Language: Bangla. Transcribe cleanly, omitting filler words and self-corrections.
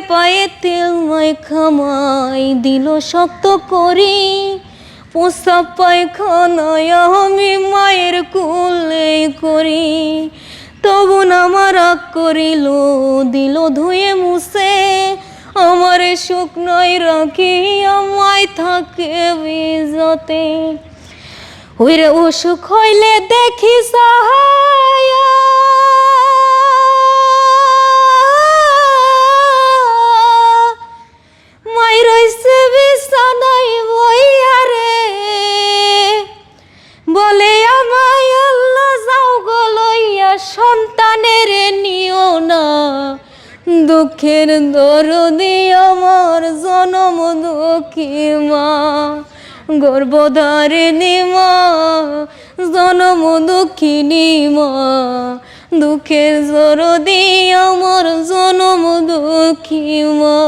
পায়ে তেল মাখামাই দিল শক্ত করি, প্রস্রাব পায়খানায় আমি মায়ের কোলে করি। তবু আমার রাগ করিল, দিল ধুয়ে মুছে, আমার শুকনোয় রাখি আমায় থাকে বিজতে। ওইরে অসুখ হইলে দেখি সাহায়া, মাই রইছে বিছানায় বইয়া রে, বলে আমায় আল্লাহ যাও গো লইয়া, সন্তানের নিও না দুঃখের দরদি আমার জনম দুঃখী মা, গর্ভধারিণী মা, জনম দুঃখিনী মা, দুঃখের দরদি আমার জনম দুঃখী মা।